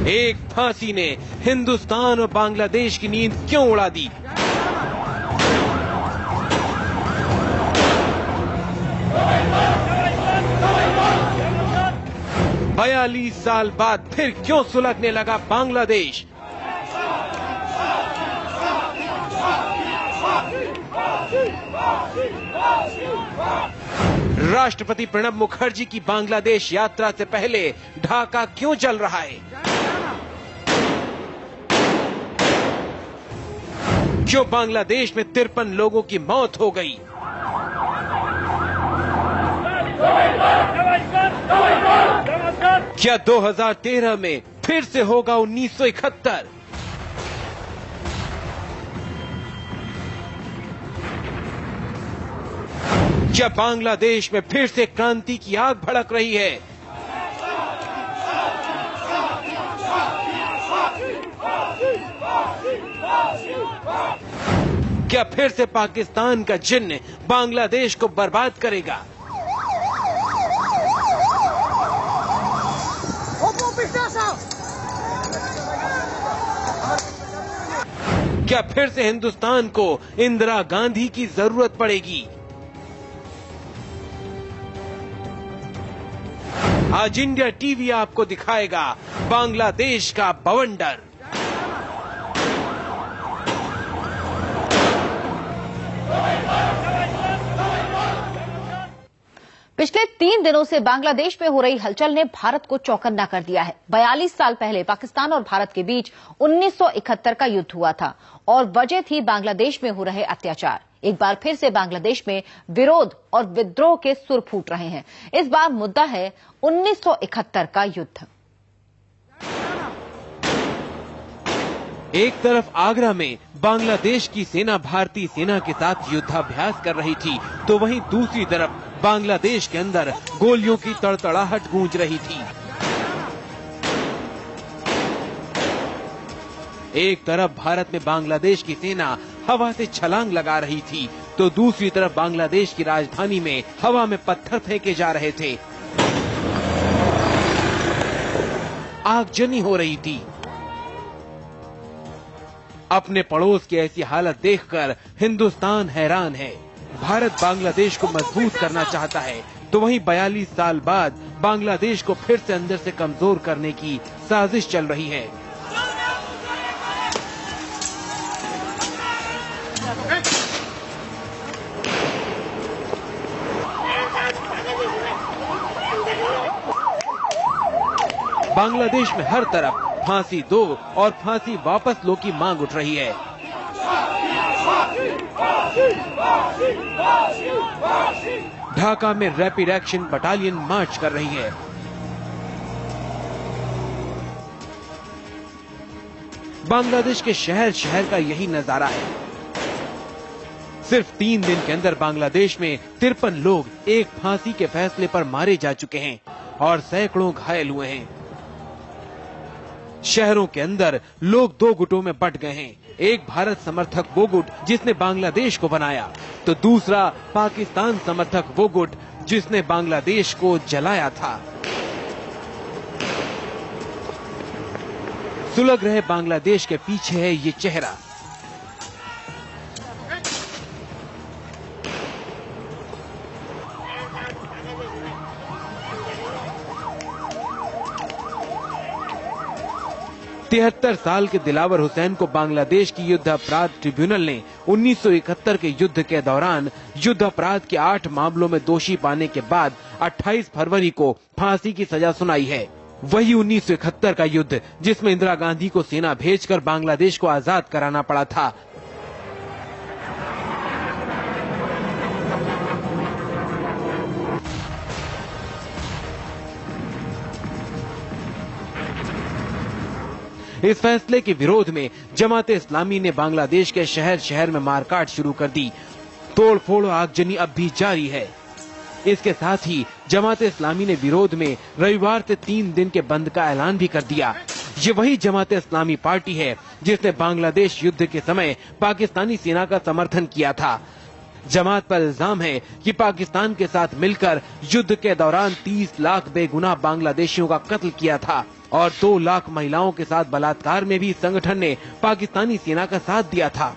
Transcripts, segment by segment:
एक फांसी ने हिंदुस्तान और बांग्लादेश की नींद क्यों उड़ा दी? बयालीस साल बाद फिर क्यों सुलगने लगा बांग्लादेश? राष्ट्रपति प्रणब मुखर्जी की बांग्लादेश यात्रा से पहले ढाका क्यों जल रहा है? क्यों बांग्लादेश में 53 लोगों की मौत हो गई? क्या 2013 में फिर से होगा 1971? क्या बांग्लादेश में फिर से क्रांति की आग भड़क रही है? क्या फिर से पाकिस्तान का जिन्न बांग्लादेश को बर्बाद करेगा? क्या फिर से हिंदुस्तान को इंदिरा गांधी की जरूरत पड़ेगी? आज इंडिया टीवी आपको दिखाएगा बांग्लादेश का बवंडर। पिछले 3 दिनों से बांग्लादेश में हो रही हलचल ने भारत को चौकन्ना कर दिया है। 42 साल पहले पाकिस्तान और भारत के बीच 1971 का युद्ध हुआ था और वजह थी बांग्लादेश में हो रहे अत्याचार। एक बार फिर से बांग्लादेश में विरोध और विद्रोह के सुर फूट रहे हैं। इस बार मुद्दा है 1971 का युद्ध। एक तरफ आगरा में बांग्लादेश की सेना भारतीय सेना के साथ युद्धाभ्यास कर रही थी, तो वहीं दूसरी तरफ बांग्लादेश के अंदर गोलियों की तड़तड़ाहट गूंज रही थी। एक तरफ भारत में बांग्लादेश की सेना हवा से छलांग लगा रही थी, तो दूसरी तरफ बांग्लादेश की राजधानी में हवा में पत्थर फेंके जा रहे थे। आगजनी हो रही थी। अपने पड़ोस की ऐसी हालत देखकर हिंदुस्तान हैरान है। भारत बांग्लादेश को मजबूत करना चाहता है, तो वहीं 42 साल बाद बांग्लादेश को फिर से अंदर से कमजोर करने की साजिश चल रही है। बांग्लादेश में हर तरफ फांसी दो और फांसी वापस लो की मांग उठ रही है। ढाका में रैपिड एक्शन बटालियन मार्च कर रही है। बांग्लादेश के शहर शहर का यही नजारा है। सिर्फ 3 दिन के अंदर बांग्लादेश में 53 लोग एक फांसी के फैसले पर मारे जा चुके हैं और सैकड़ों घायल हुए हैं। शहरों के अंदर लोग 2 गुटों में बंट गए हैं। एक भारत समर्थक वो गुट जिसने बांग्लादेश को बनाया, तो दूसरा पाकिस्तान समर्थक वो गुट जिसने बांग्लादेश को जलाया था। सुलग रहे बांग्लादेश के पीछे है ये चेहरा। तिहत्तर साल के दिलावर हुसैन को बांग्लादेश की युद्ध अपराध ट्रिब्यूनल ने 1971 के युद्ध के दौरान युद्ध अपराध के 8 मामलों में दोषी पाने के बाद 28 फरवरी को फांसी की सजा सुनाई है। वही 1971 का युद्ध जिसमें इंदिरा गांधी को सेना भेजकर बांग्लादेश को आजाद कराना पड़ा था। इस फैसले के विरोध में जमाते इस्लामी ने बांग्लादेश के शहर शहर में मारकाट शुरू कर दी। तोड़फोड़ और आगजनी अब भी जारी है। इसके साथ ही जमाते इस्लामी ने विरोध में रविवार से 3 दिन के बंद का ऐलान भी कर दिया। ये वही जमाते इस्लामी पार्टी है जिसने बांग्लादेश युद्ध के समय पाकिस्तानी सेना का समर्थन किया था। जमात पर इल्जाम है कि पाकिस्तान के साथ मिलकर युद्ध के दौरान 30 लाख बेगुनाह बांग्लादेशियों का कत्ल किया था और 2 लाख महिलाओं के साथ बलात्कार में भी इस संगठन ने पाकिस्तानी सेना का साथ दिया था।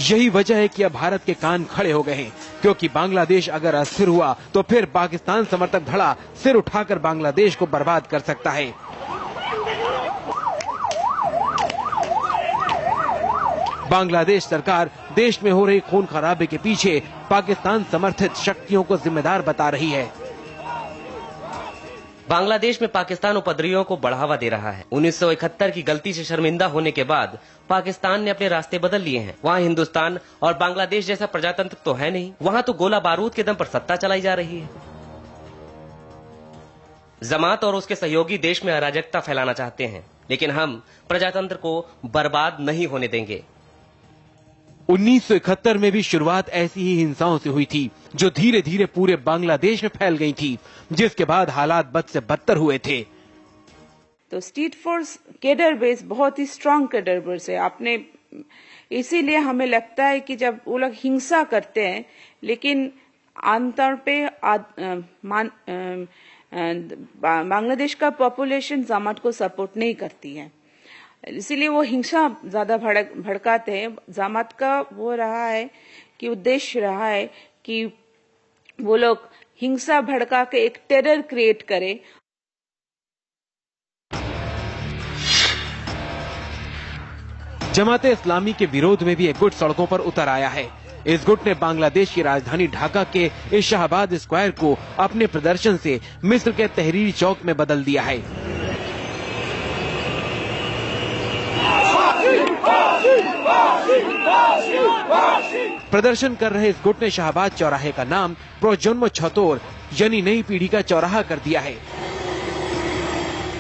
यही वजह है कि अब भारत के कान खड़े हो गए हैं, क्योंकि बांग्लादेश अगर अस्थिर हुआ तो फिर पाकिस्तान समर्थक धड़ा सिर उठाकर बांग्लादेश को बर्बाद कर सकता है। बांग्लादेश सरकार देश में हो रही खून खराबे के पीछे पाकिस्तान समर्थित शक्तियों को जिम्मेदार बता रही है। बांग्लादेश में पाकिस्तान उपद्रवियों को बढ़ावा दे रहा है। 1971 की गलती से शर्मिंदा होने के बाद पाकिस्तान ने अपने रास्ते बदल लिए हैं। वहाँ हिंदुस्तान और बांग्लादेश जैसा प्रजातंत्र तो है नहीं, वहाँ तो गोला बारूद के दम पर सत्ता चलाई जा रही है। जमात और उसके सहयोगी देश में अराजकता फैलाना चाहते हैं, लेकिन हम प्रजातंत्र को बर्बाद नहीं होने देंगे। 1971 में भी शुरुआत ऐसी ही हिंसाओं से हुई थी, जो धीरे धीरे पूरे बांग्लादेश में फैल गई थी, जिसके बाद हालात बद से बदतर हुए थे। तो स्ट्रीट फोर्स कैडर बेस बहुत ही स्ट्रांग कैडर बेस है। आपने इसीलिए हमें लगता है कि जब वो लोग हिंसा करते हैं, लेकिन आमतौर पे बांग्लादेश का पॉपुलेशन जमात को सपोर्ट नहीं करती है, इसीलिए वो हिंसा ज्यादा भड़काते हैं। जमात का वो रहा है कि उद्देश्य रहा है कि वो लोग हिंसा भड़का के एक टेरर क्रिएट करे। जमाते इस्लामी के विरोध में भी एक गुट सड़कों पर उतर आया है। इस गुट ने बांग्लादेश की राजधानी ढाका के इस शाहबाद स्क्वायर को अपने प्रदर्शन से मिस्र के तहरीरी चौक में बदल दिया है। प्रदर्शन कर रहे इस गुट ने शाहबाद चौराहे का नाम प्रोजन्म छतोर यानी नई पीढ़ी का चौराहा कर दिया है।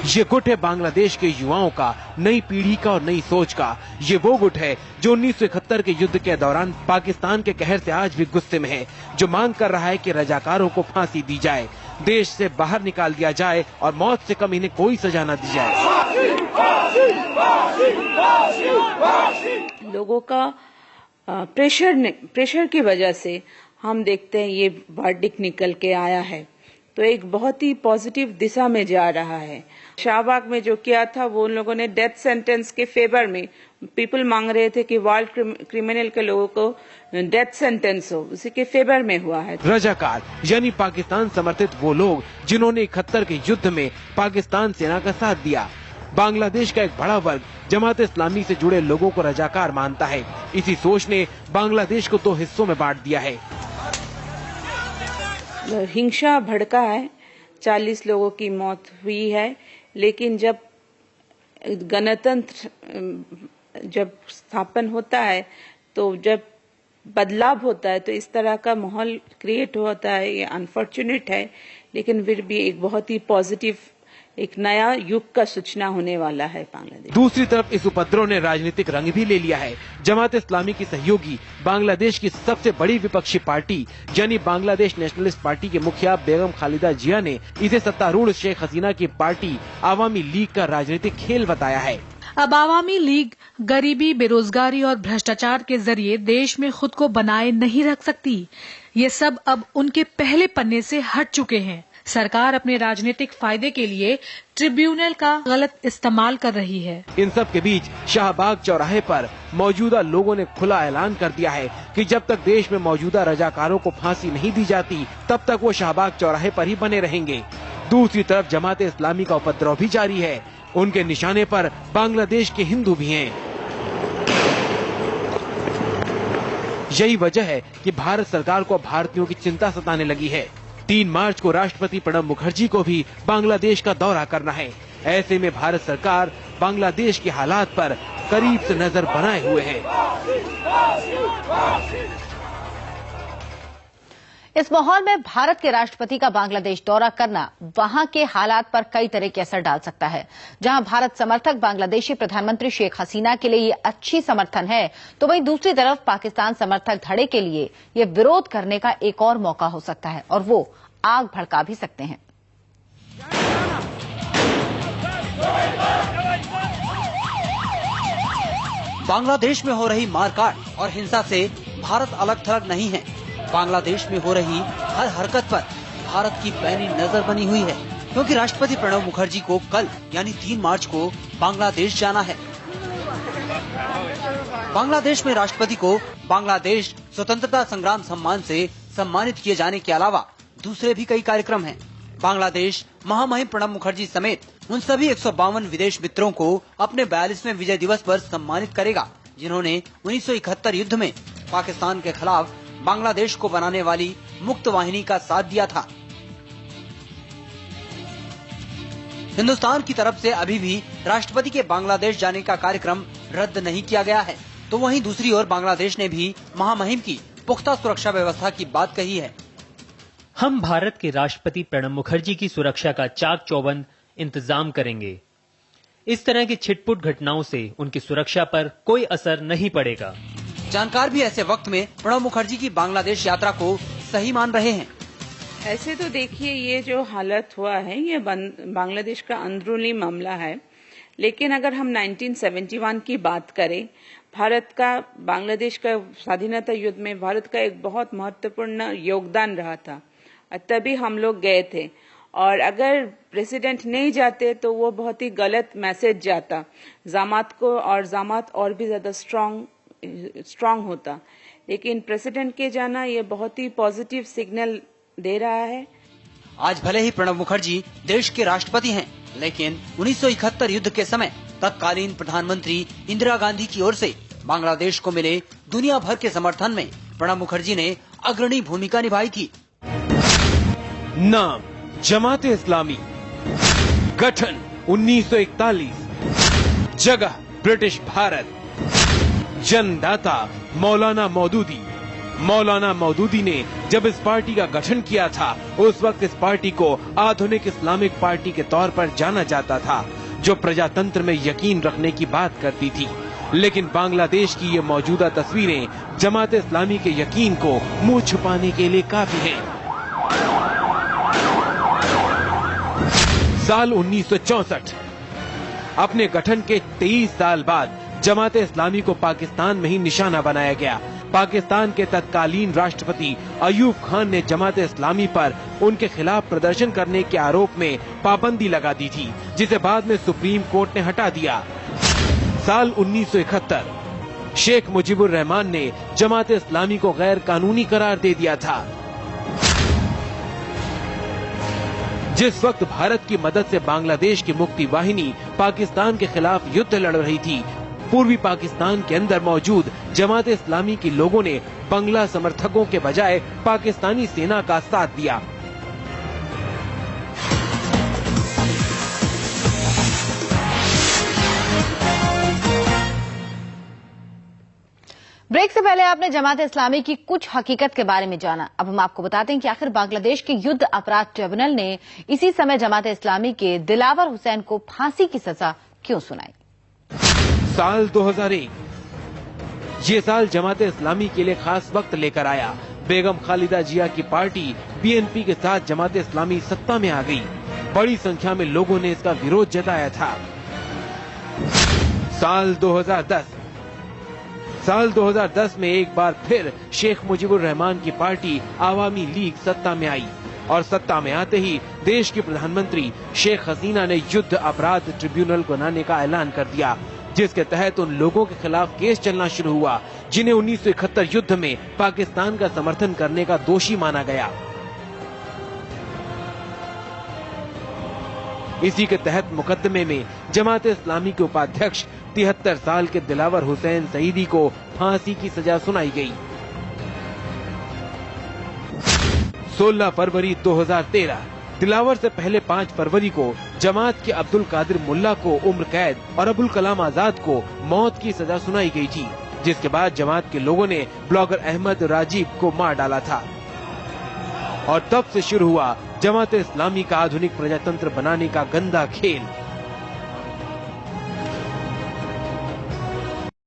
ये गुट है बांग्लादेश के युवाओं का, नई पीढ़ी का और नई सोच का। ये वो गुट है जो 1971 के युद्ध के दौरान पाकिस्तान के कहर से आज भी गुस्से में है, जो मांग कर रहा है कि रजाकारों को फांसी दी जाए, देश से बाहर निकाल दिया जाए और मौत से कम इन्हें कोई सजा न दी जाए। लोगों का प्रेशर की वजह से हम देखते हैं ये वर्डिक्ट निकल के आया है, तो एक बहुत ही पॉजिटिव दिशा में जा रहा है। शाहबाग में जो किया था, वो उन लोगों ने डेथ सेंटेंस के फेवर में, पीपल मांग रहे थे कि वर्ल्ड क्रिमिनल के लोगों को डेथ सेंटेंस हो, उसी के फेवर में हुआ है। रजाकार यानी पाकिस्तान समर्थित वो लोग जिन्होंने 71 के युद्ध में पाकिस्तान सेना का साथ दिया। बांग्लादेश का एक बड़ा वर्ग जमात इस्लामी से जुड़े लोगों को रजाकार मानता है। इसी सोच ने बांग्लादेश को 2 हिस्सों में बांट दिया है। हिंसा भड़का है, 40 लोगों की मौत हुई है, लेकिन जब गणतंत्र जब स्थापन होता है, तो जब बदलाव होता है, तो इस तरह का माहौल क्रिएट होता है। ये अनफॉर्चुनेट है, लेकिन फिर भी एक बहुत ही पॉजिटिव, एक नया युग का सूचना होने वाला है बांग्लादेश। दूसरी तरफ इस उपद्रव ने राजनीतिक रंग भी ले लिया है। जमात इस्लामी की सहयोगी बांग्लादेश की सबसे बड़ी विपक्षी पार्टी यानी बांग्लादेश नेशनलिस्ट पार्टी के मुखिया बेगम खालिदा जिया ने इसे सत्तारूढ़ शेख हसीना की पार्टी आवामी लीग का राजनीतिक खेल बताया है। अब आवामी लीग गरीबी, बेरोजगारी और भ्रष्टाचार के जरिए देश में खुद को बनाए नहीं रख सकती। ये सब अब उनके पहले पन्ने से हट चुके हैं। सरकार अपने राजनीतिक फायदे के लिए ट्रिब्यूनल का गलत इस्तेमाल कर रही है। इन सब के बीच शाहबाग चौराहे पर मौजूदा लोगों ने खुला ऐलान कर दिया है कि जब तक देश में मौजूदा रजाकारों को फांसी नहीं दी जाती, तब तक वो शाहबाग चौराहे पर ही बने रहेंगे। दूसरी तरफ जमात इस्लामी का उपद्रव भी जारी है। उनके निशाने पर बांग्लादेश के हिंदू भी हैं। यही वजह है कि भारत सरकार को भारतीयों की चिंता सताने लगी है। 3 मार्च को राष्ट्रपति प्रणब मुखर्जी को भी बांग्लादेश का दौरा करना है। ऐसे में भारत सरकार बांग्लादेश के हालात पर करीब से नजर बनाए हुए है। इस माहौल में भारत के राष्ट्रपति का बांग्लादेश दौरा करना वहां के हालात पर कई तरह के असर डाल सकता है। जहां भारत समर्थक बांग्लादेशी प्रधानमंत्री शेख हसीना के लिए ये अच्छी समर्थन है, तो वहीं दूसरी तरफ पाकिस्तान समर्थक धड़े के लिए ये विरोध करने का एक और मौका हो सकता है और वो आग भड़का भी सकते हैं। बांग्लादेश में हो रही मारकाट और हिंसा से भारत अलग थलग नहीं है। बांग्लादेश में हो रही हर हरकत पर भारत की पैनी नजर बनी हुई है, क्योंकि राष्ट्रपति प्रणब मुखर्जी को कल यानी 3 मार्च को बांग्लादेश जाना है। बांग्लादेश में राष्ट्रपति को बांग्लादेश स्वतंत्रता संग्राम सम्मान से सम्मानित किए जाने के अलावा दूसरे भी कई कार्यक्रम हैं। बांग्लादेश महामहिम प्रणब मुखर्जी समेत उन सभी 152 विदेश मित्रों को अपने 42वें विजय दिवस पर सम्मानित करेगा, जिन्होंने 1971 युद्ध में पाकिस्तान के खिलाफ बांग्लादेश को बनाने वाली मुक्त वाहिनी का साथ दिया था। हिंदुस्तान की तरफ से अभी भी राष्ट्रपति के बांग्लादेश जाने का कार्यक्रम रद्द नहीं किया गया है, तो वहीं दूसरी ओर बांग्लादेश ने भी महामहिम की पुख्ता सुरक्षा व्यवस्था की बात कही है। हम भारत के राष्ट्रपति प्रणब मुखर्जी की सुरक्षा का चाक चौबंद इंतजाम करेंगे। इस तरह की छिटपुट घटनाओं से उनकी सुरक्षा पर कोई असर नहीं पड़ेगा। जानकार भी ऐसे वक्त में प्रणब मुखर्जी की बांग्लादेश यात्रा को सही मान रहे हैं। ऐसे तो देखिए, ये जो हालत हुआ है ये बांग्लादेश का अंदरूनी मामला है, लेकिन अगर हम 1971 की बात करें, भारत का बांग्लादेश का स्वाधीनता युद्ध में भारत का एक बहुत महत्वपूर्ण योगदान रहा था, तभी हम लोग गए थे। और अगर प्रेसिडेंट नहीं जाते तो वो बहुत ही गलत मैसेज जाता जामात को, और जामात और भी ज्यादा स्ट्रांग होता। लेकिन प्रेसिडेंट के जाना ये बहुत ही पॉजिटिव सिग्नल दे रहा है। आज भले ही प्रणब मुखर्जी देश के राष्ट्रपति हैं, लेकिन 1971 युद्ध के समय तत्कालीन प्रधानमंत्री इंदिरा गांधी की ओर से बांग्लादेश को मिले दुनिया भर के समर्थन में प्रणब मुखर्जी ने अग्रणी भूमिका निभाई थी। नाम जमाते इस्लामी, गठन 1941, जगह ब्रिटिश भारत, जन्मदाता मौलाना मौदूदी। मौलाना मौदूदी ने जब इस पार्टी का गठन किया था, उस वक्त इस पार्टी को आधुनिक इस्लामिक पार्टी के तौर पर जाना जाता था, जो प्रजातंत्र में यकीन रखने की बात करती थी। लेकिन बांग्लादेश की ये मौजूदा तस्वीरें जमात इस्लामी के यकीन को मुंह छुपाने के लिए काफी हैं। साल 1964, अपने गठन के 23 साल बाद जमात इस्लामी को पाकिस्तान में ही निशाना बनाया गया। पाकिस्तान के तत्कालीन राष्ट्रपति अयूब खान ने जमात इस्लामी पर उनके खिलाफ प्रदर्शन करने के आरोप में पाबंदी लगा दी थी, जिसे बाद में सुप्रीम कोर्ट ने हटा दिया। साल 1971, शेख मुजीबुर रहमान ने जमात इस्लामी को गैर कानूनी करार दे दिया था। जिस वक्त भारत की मदद से बांग्लादेश की मुक्ति वाहिनी पाकिस्तान के खिलाफ युद्ध लड़ रही थी, पूर्वी पाकिस्तान के अंदर मौजूद जमात इस्लामी के लोगों ने बंगला समर्थकों के बजाय पाकिस्तानी सेना का साथ दिया। ब्रेक से पहले आपने जमात इस्लामी की कुछ हकीकत के बारे में जाना। अब हम आपको बताते हैं कि आखिर बांग्लादेश के युद्ध अपराध ट्रिब्यूनल ने इसी समय जमात इस्लामी के दिलावर हुसैन को फांसी की सजा क्यों सुनाई। साल 2001, ये साल जमात इस्लामी के लिए खास वक्त लेकर आया। बेगम खालिदा जिया की पार्टी बीएनपी के साथ जमात इस्लामी सत्ता में आ गई। बड़ी संख्या में लोगों ने इसका विरोध जताया था। साल 2010 में एक बार फिर शेख मुजीबुर रहमान की पार्टी आवामी लीग सत्ता में आई और सत्ता में आते ही देश की प्रधानमंत्री शेख हसीना ने युद्ध अपराध ट्रिब्यूनल बनाने का ऐलान कर दिया, जिसके तहत उन लोगों के खिलाफ केस चलना शुरू हुआ जिन्हें 1971 युद्ध में पाकिस्तान का समर्थन करने का दोषी माना गया। इसी के तहत मुकदमे में जमात इस्लामी के उपाध्यक्ष 73 साल के दिलावर हुसैन सईदी को फांसी की सजा सुनाई गई। 16 फरवरी 2013, दिलावर से पहले 5 फरवरी को जमात के अब्दुल कादिर मुल्ला को उम्र कैद और अबुल कलाम आजाद को मौत की सजा सुनाई गई थी, जिसके बाद जमात के लोगों ने ब्लॉगर अहमद राजीव को मार डाला था। और तब से शुरू हुआ जमात इस्लामी का आधुनिक प्रजातंत्र बनाने का गंदा खेल।